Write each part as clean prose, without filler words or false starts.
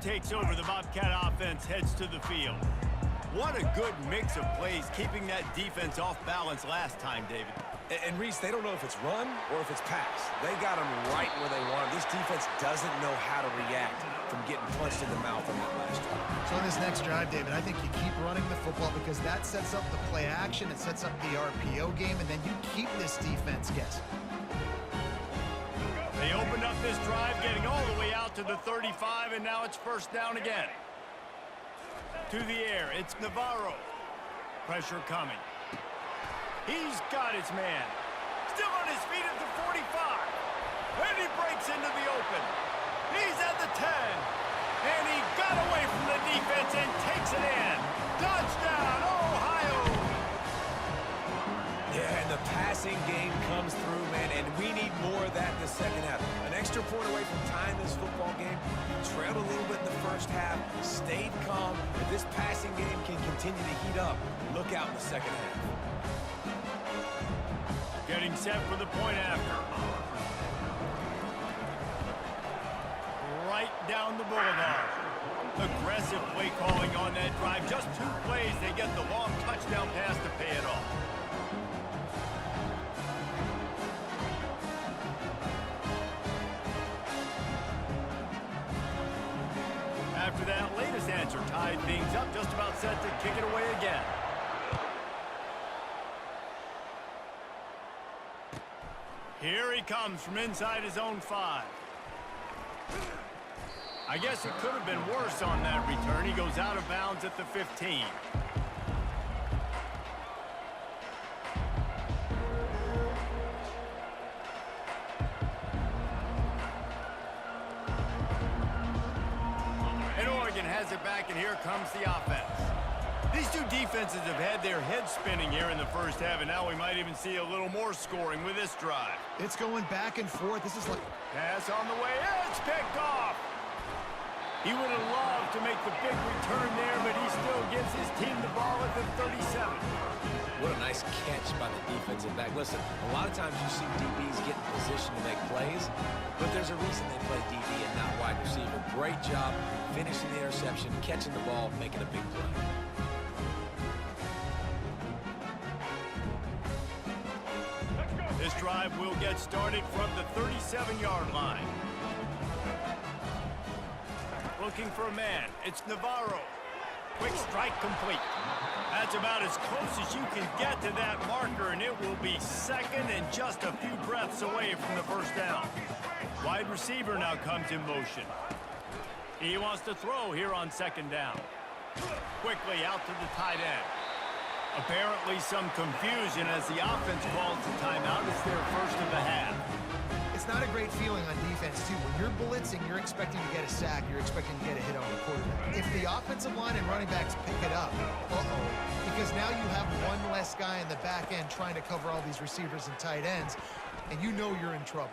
takes over. The Bobcat offense heads to the field. What a good mix of plays, keeping that defense off balance last time, David. And Reese, they don't know if it's run or if it's pass. They got them right where they want them. This defense doesn't know how to react from getting punched in the mouth on that last drive. So on this next drive, David, I think you keep running the football because that sets up the play action, it sets up the RPO game, and then you keep this defense guessing. They opened up this drive, getting all the way out to the 35, and now it's first down again. To the air, it's Navarro. Pressure coming. He's got his man. Still on his feet at the 45. And he breaks into the open. He's at the 10. And he got away from the defense and takes it in. Touchdown, Ohio! Yeah, and the passing game comes through, man, and we need more of that in the second half. An extra point away from tying this football game. You trailed a little bit in the first half, stayed calm. If this passing game can continue to heat up, look out in the second half. Getting set for the point after. Right down the boulevard. Aggressive play calling on that drive. Just 2 plays, they get the long touchdown pass to pay it off. After that latest answer tied things up, just about set to kick it away again. Here he comes from inside his own 5. I guess it could have been worse on that return. He goes out of bounds at the 15. And Oregon has it back, and here comes the offense. These two defenses have had their heads spinning here in the first half, and now we might even see a little more scoring with this drive. It's going back and forth. This is like... Pass on the way. It's picked off. He would have loved to make the big return there, but he still gives his team the ball at the 37. What a nice catch by the defensive back. Listen, a lot of times you see DBs get in position to make plays, but there's a reason they play DB and not wide receiver. Great job finishing the interception, catching the ball, making a big play. This drive will get started from the 37-yard line. Looking for a man. It's Navarro. Quick strike complete. That's about as close as you can get to that marker, and it will be second and just a few breaths away from the first down. Wide receiver now comes in motion. He wants to throw here on second down. Quickly out to the tight end. Apparently some confusion as the offense calls the timeout. It's their first of the half. It's not a great feeling on defense, too. When you're blitzing, you're expecting to get a sack. You're expecting to get a hit on the quarterback. If the offensive line and running backs pick it up, because now you have one less guy in the back end trying to cover all these receivers and tight ends, and you know you're in trouble.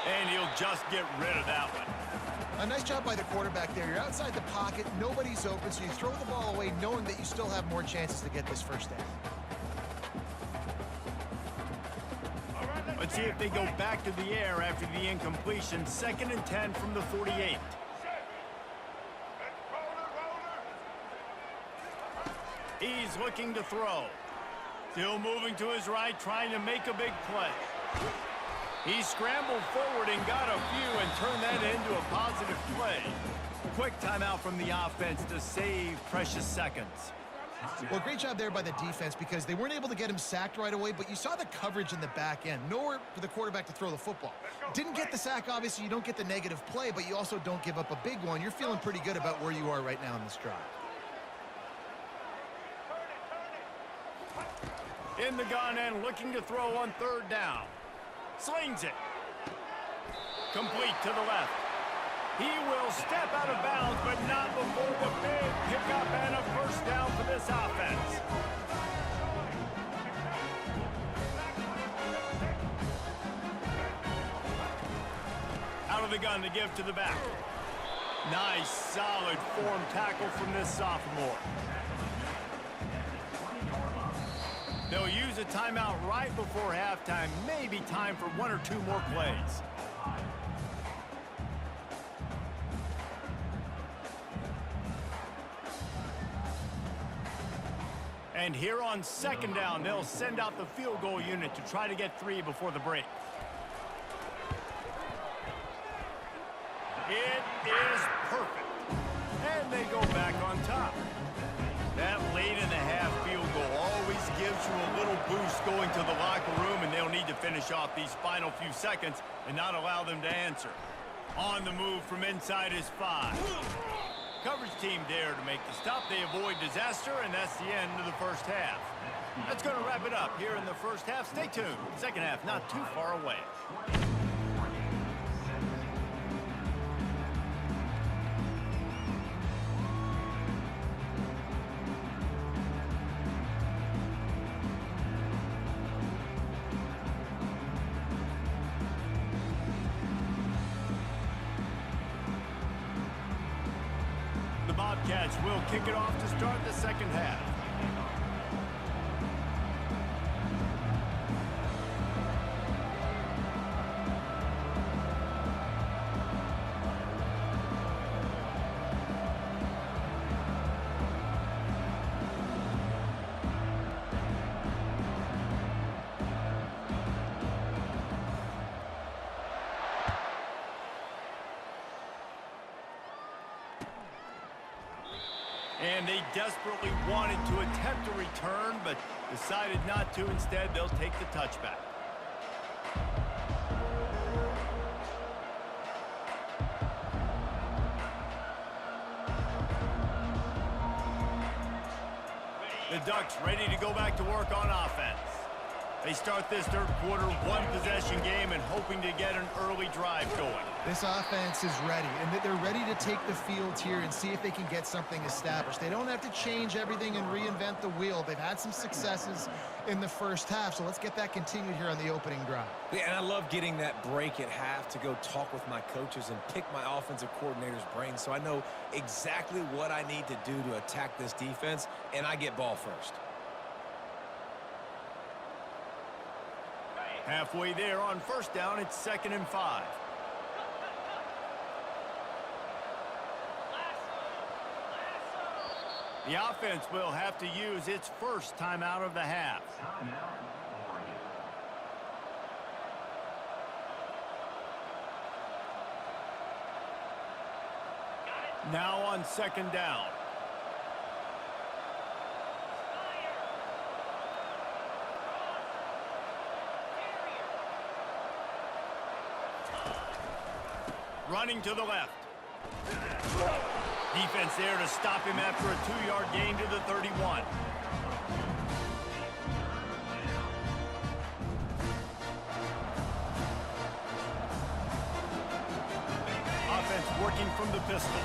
And he'll just get rid of that one. A nice job by the quarterback there. You're outside the pocket, nobody's open, so you throw the ball away knowing that you still have more chances to get this first down. Let's see if they go back to the air after the incompletion. 2nd and 10 from the 48. He's looking to throw. Still moving to his right, trying to make a big play. He scrambled forward and got a few and turned that into a positive play. Quick timeout from the offense to save precious seconds. Well, great job there by the defense because they weren't able to get him sacked right away, but you saw the coverage in the back end. Nowhere for the quarterback to throw the football. Didn't get the sack, obviously. You don't get the negative play, but you also don't give up a big one. You're feeling pretty good about where you are right now in this drive. In the gun and looking to throw on 3rd down. Slings it. Complete to the left. He will step out of bounds, but not before the big pickup and a first down for this offense. Out of the gun to give to the back. Nice, solid form tackle from this sophomore. They'll use a timeout right before halftime. Maybe time for 1 or 2 more plays. And here on second down, they'll send out the field goal unit to try to get 3 before the break. It is perfect. And they go back on top. That late-in-the-half field goal always gives you a little boost going to the locker room, and they'll need to finish off these final few seconds and not allow them to answer. On the move from inside is 5. Coverage team there to make the stop. They avoid disaster, and that's the end of the first half. That's going to wrap it up here in the first half. Stay tuned. Second half not too far away. The Bobcats will kick it off to start the second half. And they desperately wanted to attempt a return, but decided not to. Instead, they'll take the touchback. The Ducks ready to go back to work on offense. They start this third quarter one-possession game and hoping to get an early drive going. This offense is ready, and they're ready to take the field here and see if they can get something established. They don't have to change everything and reinvent the wheel. They've had some successes in the first half, so let's get that continued here on the opening drive. Yeah, and I love getting that break at half to go talk with my coaches and pick my offensive coordinator's brain so I know exactly what I need to do to attack this defense, and I get ball first. Halfway there on first down, it's 2nd and 5. The offense will have to use its first timeout of the half. Now on 2nd down. Running to the left. Defense there to stop him after a 2-yard gain to the 31. Offense working from the pistol.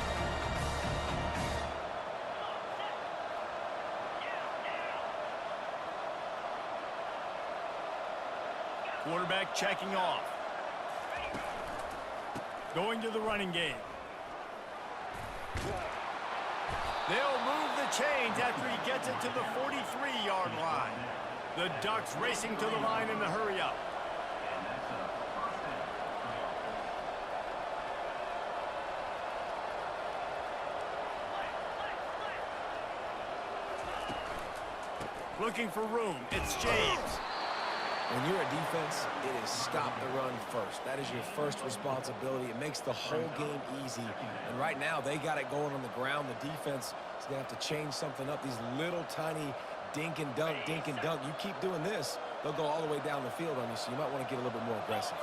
Quarterback checking off. Going to the running game. They'll move the chains after he gets it to the 43-yard line. The Ducks racing to the line in the hurry-up. Looking for room. It's James. When you're a defense, it is stop the run first. That is your first responsibility. It makes the whole game easy. And right now, they got it going on the ground. The defense is going to have to change something up. These little tiny dink and dunk, dink and dunk. You keep doing this, they'll go all the way down the field on you, so you might want to get a little bit more aggressive.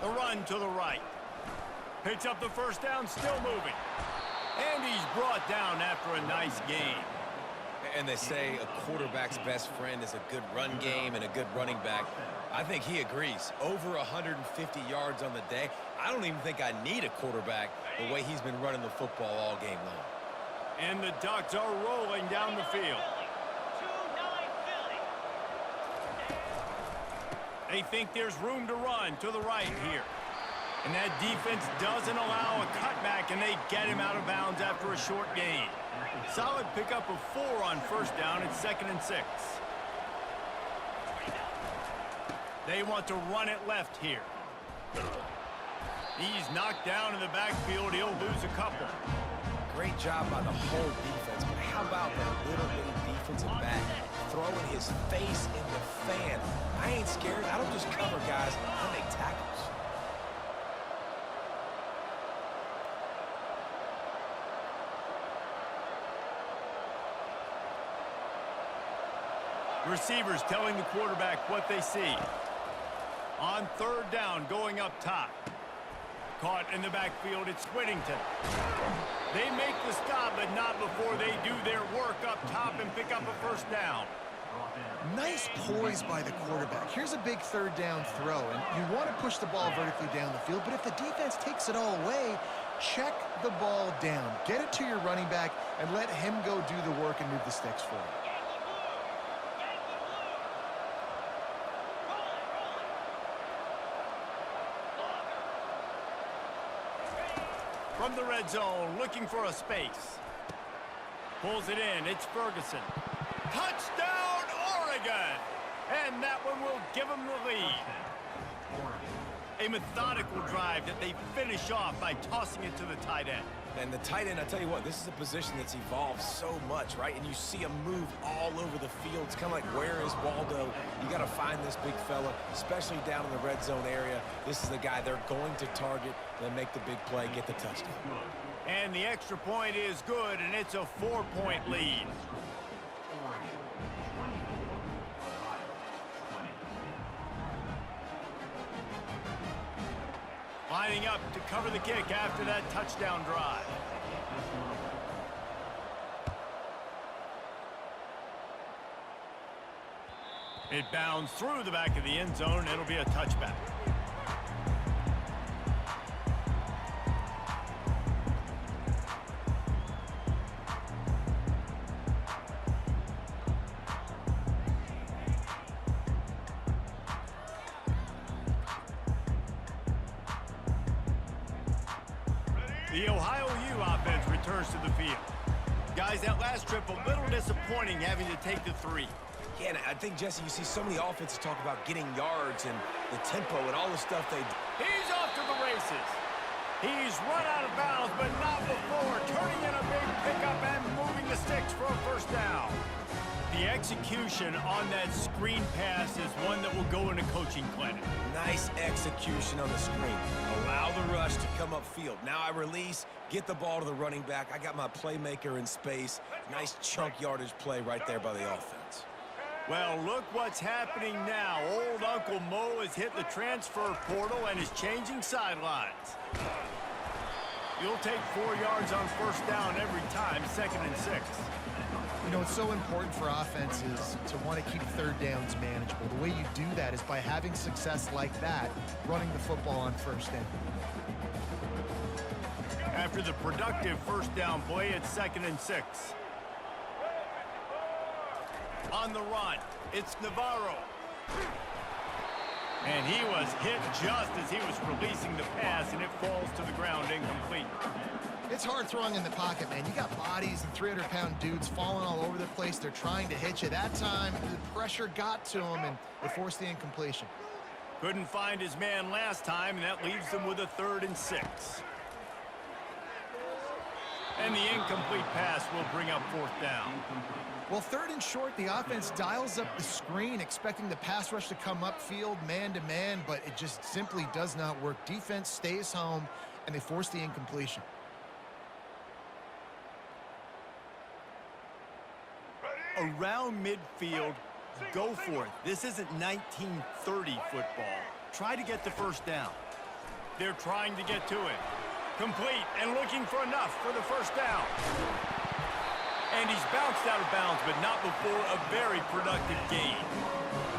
The run to the right. Picks up the first down, still moving. And he's brought down after a nice gain. And they say a quarterback's best friend is a good run game and a good running back. I think he agrees. Over 150 yards on the day. I don't even think I need a quarterback the way he's been running the football all game long. And the Ducks are rolling down the field. They think there's room to run to the right here. And that defense doesn't allow a cutback, and they get him out of bounds after a short gain. Solid pickup of 4 on first down. It's 2nd and 6. They want to run it left here. He's knocked down in the backfield. He'll lose a couple. Great job by the whole defense, but how about that little bitty defensive back throwing his face in the fan? I ain't scared. I don't just cover guys. I make tackles. Receivers telling the quarterback what they see. On third down, going up top. Caught in the backfield, it's Whittington. They make the stop, but not before they do their work up top and pick up a first down. Nice poise by the quarterback. Here's a big third down throw, and you want to push the ball vertically down the field, but if the defense takes it all away, check the ball down. Get it to your running back and let him go do the work and move the sticks for you. From the red zone, looking for a space. Pulls it in, it's Ferguson. Touchdown, Oregon! And that one will give them the lead. A methodical drive that they finish off by tossing it to the tight end. And the tight end, I tell you what, this is a position that's evolved so much, right? And you see him move all over the field. It's kind of like, where is Waldo? You got to find this big fella, especially down in the red zone area. This is the guy they're going to target, then make the big play, get the touchdown. And the extra point is good, and it's a 4-point lead. Lining up to cover the kick after that touchdown drive. It bounds through the back of the end zone. It'll be a touchback. The Ohio U offense returns to the field. Guys, that last trip a little disappointing having to take the 3. Yeah, and I think, Jesse, you see so many offenses talk about getting yards and the tempo and all the stuff they do. He's off to the races. He's run out of bounds, but not before turning in a big pickup and moving the sticks for a first down. The execution on that screen pass is one that will go in a coaching clinic. Nice execution on the screen. Allow the rush to come upfield. Now I release, get the ball to the running back. I got my playmaker in space. Nice chunk yardage play right there by the offense. Well, look what's happening now. Old Uncle Mo has hit the transfer portal and is changing sidelines. You'll take 4 yards on first down every time, 2nd and 6. You know, it's so important for offenses to want to keep third downs manageable. The way you do that is by having success like that, running the football on first down. After the productive first down play, it's 2nd and 6. On the run, it's Navarro. And he was hit just as he was releasing the pass, and it falls to the ground incomplete. It's hard throwing in the pocket, man. You got bodies and 300-pound dudes falling all over the place. They're trying to hit you. That time, the pressure got to him, and it forced the incompletion. Couldn't find his man last time, and that leaves them with a 3rd and 6. And the incomplete pass will bring up 4th down. Well, 3rd and short, the offense dials up the screen, expecting the pass rush to come upfield man-to-man, but it just simply does not work. Defense stays home, and they force the incompletion. Around midfield, go for it. This isn't 1930 football. Try to get the first down. They're trying to get to it. Complete and looking for enough for the first down. And he's bounced out of bounds, but not before a very productive gain.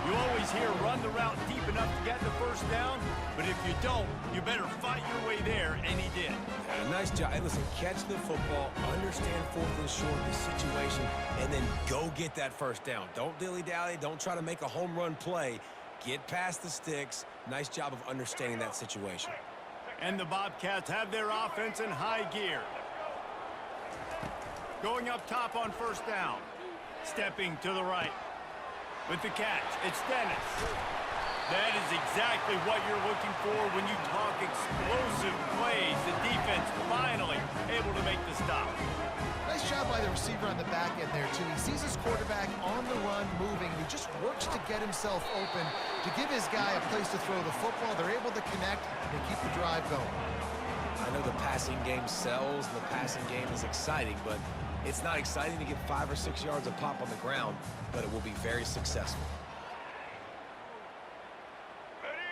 You always hear run the route deep enough to get the first down, but if you don't, you better fight your way there, and he did. Yeah, nice job. Hey, listen, catch the football, understand 4th and short, the situation, and then go get that first down. Don't dilly-dally. Don't try to make a home run play. Get past the sticks. Nice job of understanding that situation. And the Bobcats have their offense in high gear. Going up top on first down. Stepping to the right. With the catch, it's Dennis. That is exactly what you're looking for when you talk explosive plays. The defense finally able to make the stop. Nice job by the receiver on the back end there, too. He sees his quarterback on the run moving, and he just works to get himself open to give his guy a place to throw the football. They're able to connect and keep the drive going. I know the passing game sells, and the passing game is exciting, but it's not exciting to get 5 or 6 yards of pop on the ground, but it will be very successful.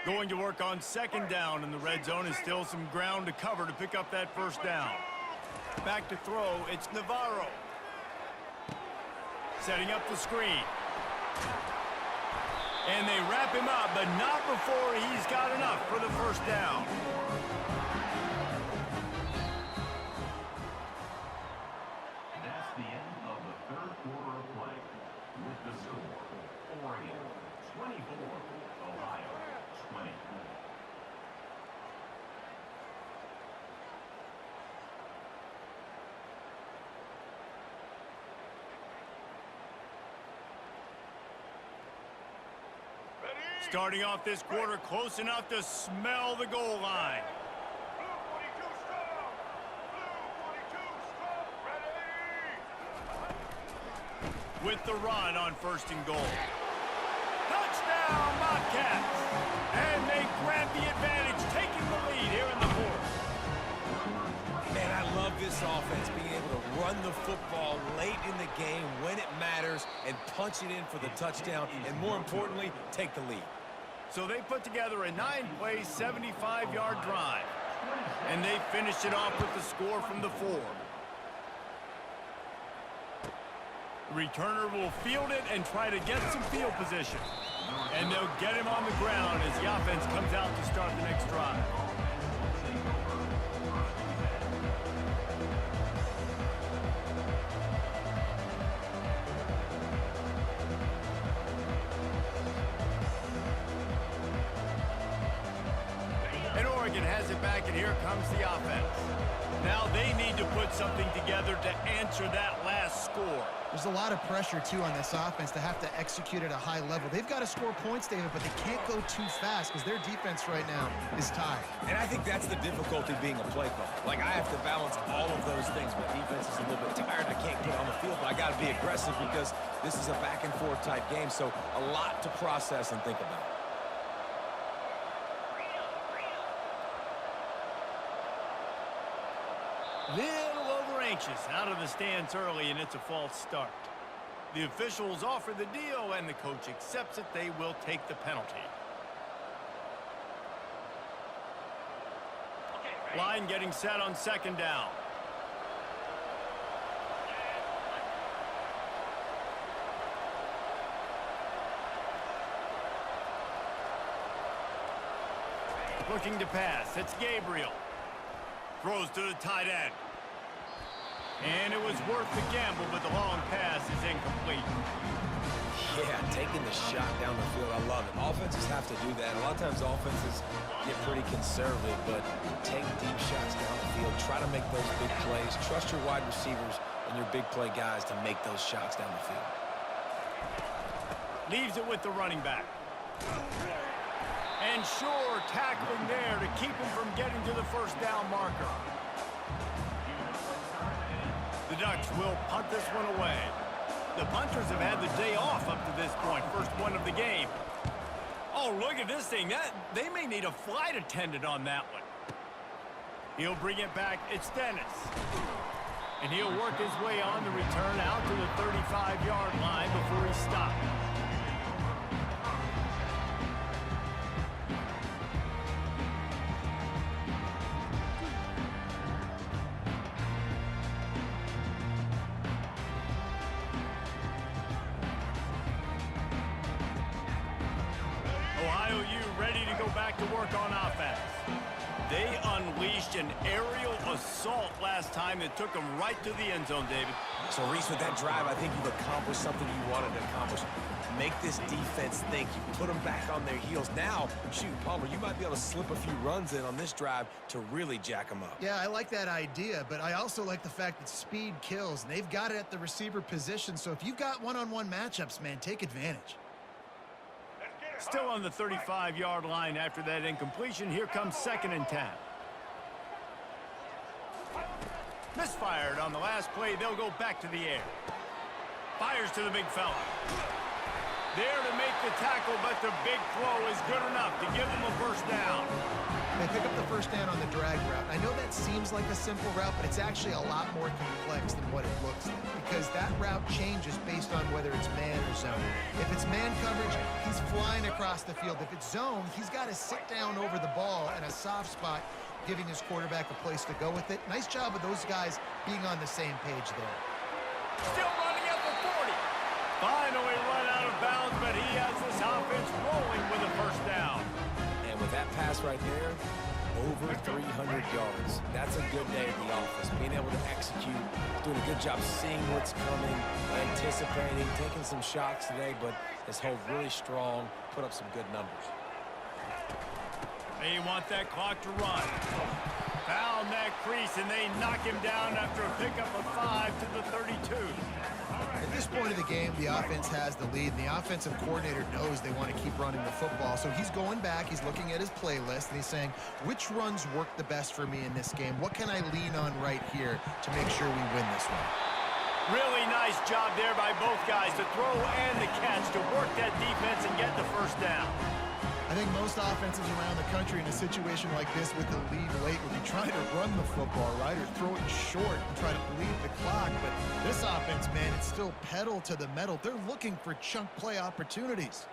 Going to work on second down, and the red zone is still some ground to cover to pick up that first down. Back to throw, it's Navarro. Setting up the screen. And they wrap him up, but not before he's got enough for the first down. That's the end of the third quarter of play. With the score, Oregon 24, Ohio 20. Starting off this quarter close enough to smell the goal line. With the run on first and goal. Touchdown, Bobcats! And they grab the advantage, taking the lead here in the fourth. Man, I love this offense, being able to run the football late in the game when it matters and punch it in for the touchdown, and more importantly, take the lead. So they put together a 9-play, 75-yard drive. And they finished it off with the score from the 4. The returner will field it and try to get some field position. And they'll get him on the ground as the offense comes out to start the next drive. And Oregon has it back, and here comes the offense. Now they need to put something together to answer that last score. There's a lot of pressure, too, on this offense to have to execute at a high level. They've got to score points, David, but they can't go too fast because their defense right now is tired. And I think that's the difficulty being a play caller. Like, I have to balance all of those things. My defense is a little bit tired. I can't get on the field, but I got to be aggressive because this is a back-and-forth type game, so a lot to process and think about. Little over anxious out of the stands early, and it's a false start. The officials offer the deal, and the coach accepts it. They will take the penalty. Line getting set on second down. Looking to pass. It's Gabriel. Throws to the tight end. And it was worth the gamble, but the long pass is incomplete. Yeah, taking the shot down the field, I love it. Offenses have to do that. A lot of times offenses get pretty conservative, but take deep shots down the field. Try to make those big plays. Trust your wide receivers and your big play guys to make those shots down the field. Leaves it with the running back. And sure, tackling there to keep him from getting to the first down marker. The Ducks will punt this one away. The punters have had the day off up to this point. First one of the game. Oh, look at this thing. They may need a flight attendant on that one. He'll bring it back. It's Dennis. And he'll work his way on the return out to the 35-yard line before he stopped. Ohio U ready to go back to work on offense. They unleashed an aerial assault last time that took them right to the end zone, David. So, Reese, with that drive, I think you've accomplished something you wanted to accomplish. Make this defense think. You put them back on their heels. Now, shoot, Palmer, you might be able to slip a few runs in on this drive to really jack them up. Yeah, I like that idea, but I also like the fact that speed kills. And they've got it at the receiver position, so if you've got one-on-one matchups, man, take advantage. Still on the 35-yard line after that incompletion. Here comes 2nd and 10. Misfired on the last play. They'll go back to the air. Fires to the big fella. There to make the tackle, but the big throw is good enough to give them a first down. They pick up the first down on the drag route. I know that seems like a simple route, but it's actually a lot more complex than what it looks like, because that route changes based on whether it's man or zone. If it's man coverage, he's flying across the field. If it's zone, he's got to sit down over the ball in a soft spot, giving his quarterback a place to go with it. Nice job of those guys being on the same page there. Still running at the 40. Finally run out of bounds, but he has this offense rolling with a first down. And with that pass right there, over 300 yards. That's a good day at the office. Being able to execute, doing a good job seeing what's coming, anticipating, taking some shots today, but has held really strong, put up some good numbers. They want that clock to run. Found that crease, and they knock him down after a pickup of 5 to the 32. At this point of the game, the offense has the lead, and the offensive coordinator knows they want to keep running the football. So he's going back, he's looking at his playlist, and he's saying, which runs work the best for me in this game? What can I lean on right here to make sure we win this one? Really nice job there by both guys to throw and the catch to work that defense and get the first down. I think most offenses around the country in a situation like this with the lead late would be trying to run the football, right, or throw it short and try to bleed the clock. But this offense, man, it's still pedal to the metal. They're looking for chunk play opportunities.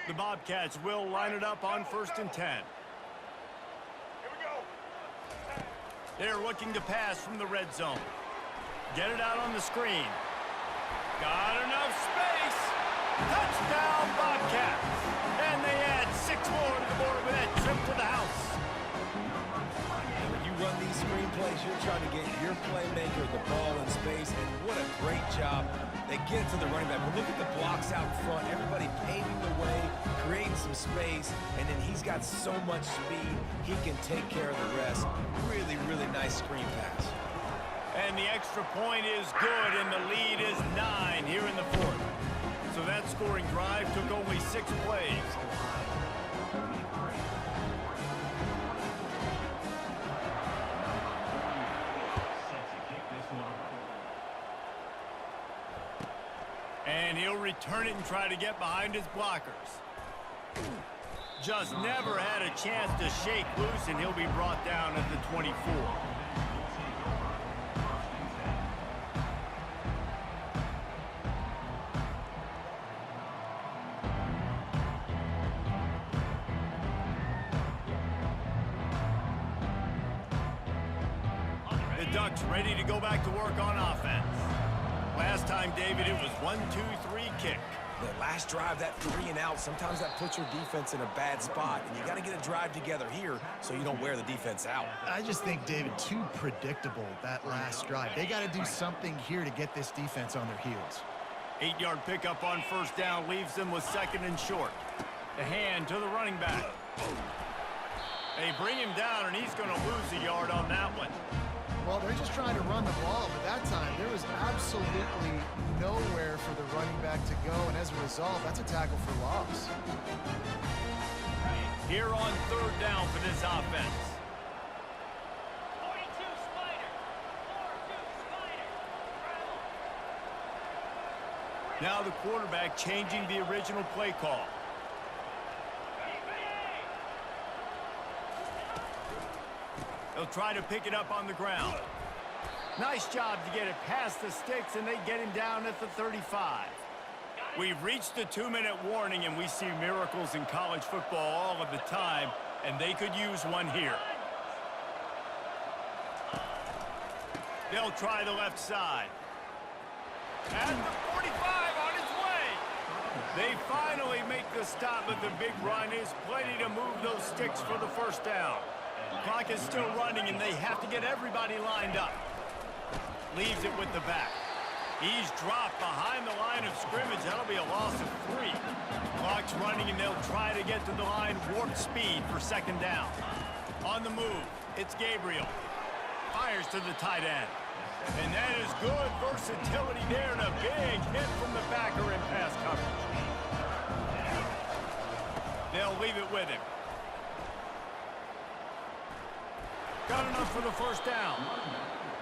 The Bobcats will line it up on 1st and 10. Here we go. They're looking to pass from the red zone. Get it out on the screen. Got enough space. Touchdown, Bobcats. And they add 6 more to the board with that trip to the house. And when you run these screen plays, you're trying to get your playmaker the ball in space, and what a great job. They get it to the running back. But look at the blocks out front. Everybody paving the way, creating some space, and then he's got so much speed, he can take care of the rest. Really, really nice screen pass. And the extra point is good, and the lead is 9 here in the 4th. So that scoring drive took only 6 plays. And he'll return it and try to get behind his blockers. Just never had a chance to shake loose, and he'll be brought down at the 24. The Ducks ready to go back to work on offense. Last time, David, it was 1-2-3 kick. The last drive, that 3 and out, sometimes that puts your defense in a bad spot, and you got to get a drive together here so you don't wear the defense out. I just think, David, too predictable, that last drive. They got to do something here to get this defense on their heels. 8-yard pickup on 1st down leaves them with 2nd and short. The hand to the running back. They bring him down, and he's going to lose a yard on that one. Well, they're just trying to run the ball, but that time there was absolutely nowhere for the running back to go, and as a result, that's a tackle for loss. Here on 3rd down for this offense. 42 Spider. 42 Spider. Now the quarterback changing the original play call. They'll try to pick it up on the ground. Nice job to get it past the sticks, and they get him down at the 35. We've reached the 2-minute warning, and we see miracles in college football all of the time, and they could use one here. They'll try the left side. At the 45 on his way. They finally make the stop, but the big run is plenty to move those sticks for the first down. Clock is still running, and they have to get everybody lined up. Leaves it with the back. He's dropped behind the line of scrimmage. That'll be a loss of 3. Clock's running, and they'll try to get to the line warp speed for 2nd down. On the move, it's Gabriel. Fires to the tight end. And that is good versatility there and a big hit from the backer in pass coverage. They'll leave it with him. Got enough for the first down.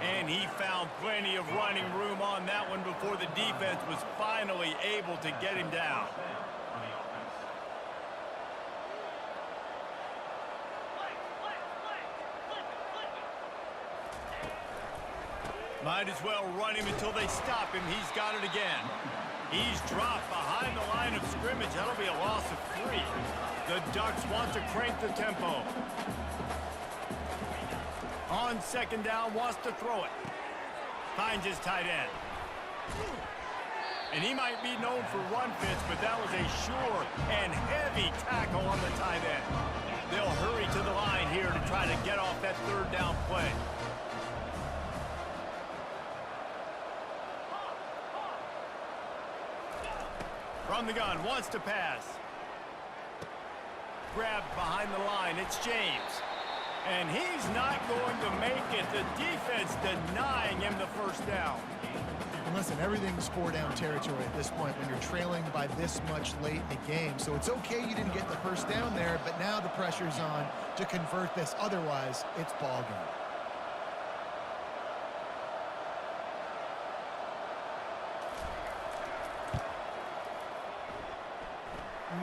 And he found plenty of running room on that one before the defense was finally able to get him down. Might as well run him until they stop him. He's got it again. He's dropped behind the line of scrimmage. That'll be a loss of 3. The Ducks want to crank the tempo. On second down, wants to throw it. Finds his tight end. And he might be known for run fits, but that was a sure and heavy tackle on the tight end. They'll hurry to the line here to try to get off that third down play. From the gun, wants to pass. Grabbed behind the line, it's James. And he's not going to make it. The defense denying him the first down. And listen, everything's 4-down territory at this point when you're trailing by this much late in the game. So it's okay you didn't get the first down there, but now the pressure's on to convert this. Otherwise, it's ball game.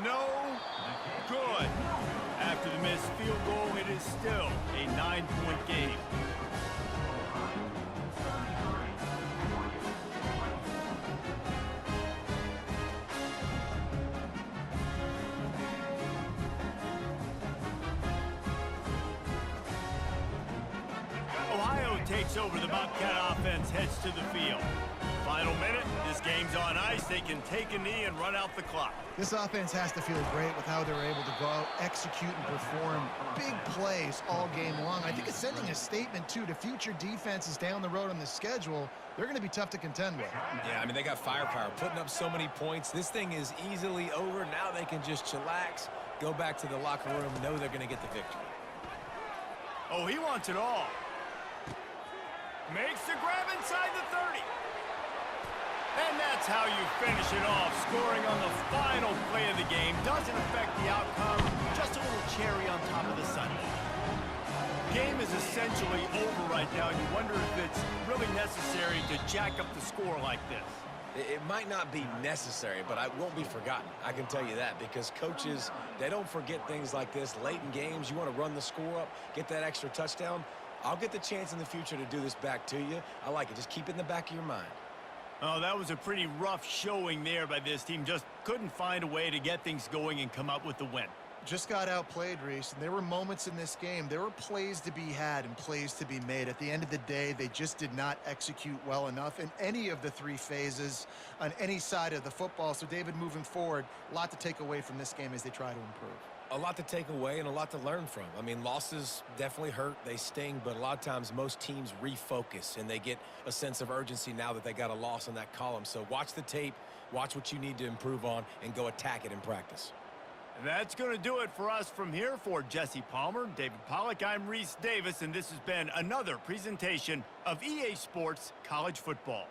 No good. After the missed field goal, it is still a 9-point game. Ohio takes over. The Bobcat offense heads to the field. Final minute, this game's on ice. They can take a knee and run out the clock. This offense has to feel great with how they're able to go out, execute, and perform big plays all game long. I think it's sending a statement, too, to future defenses down the road on the schedule. They're going to be tough to contend with. Yeah, I mean, they got firepower, putting up so many points. This thing is easily over. Now they can just chillax, go back to the locker room, know they're going to get the victory. Oh, he wants it all. Makes the grab inside the 30. And that's how you finish it off. Scoring on the final play of the game doesn't affect the outcome. Just a little cherry on top of the sundae. Game is essentially over right now, and you wonder if it's really necessary to jack up the score like this. It might not be necessary, but it won't be forgotten. I can tell you that, because coaches, they don't forget things like this. Late in games, you want to run the score up, get that extra touchdown. I'll get the chance in the future to do this back to you. I like it. Just keep it in the back of your mind. Oh, that was a pretty rough showing there by this team. Just couldn't find a way to get things going and come up with the win. Just got outplayed, Reese, and there were moments in this game. There were plays to be had and plays to be made. At the end of the day, they just did not execute well enough in any of the 3 phases on any side of the football. So, David, moving forward, a lot to take away from this game as they try to improve. A lot to take away and a lot to learn from. I mean, losses definitely hurt. They sting, but a lot of times most teams refocus and they get a sense of urgency now that they got a loss in that column. So watch the tape, watch what you need to improve on, and go attack it in practice. And that's going to do it for us from here. For Jesse Palmer, David Pollack, I'm Reese Davis, and this has been another presentation of EA Sports College Football.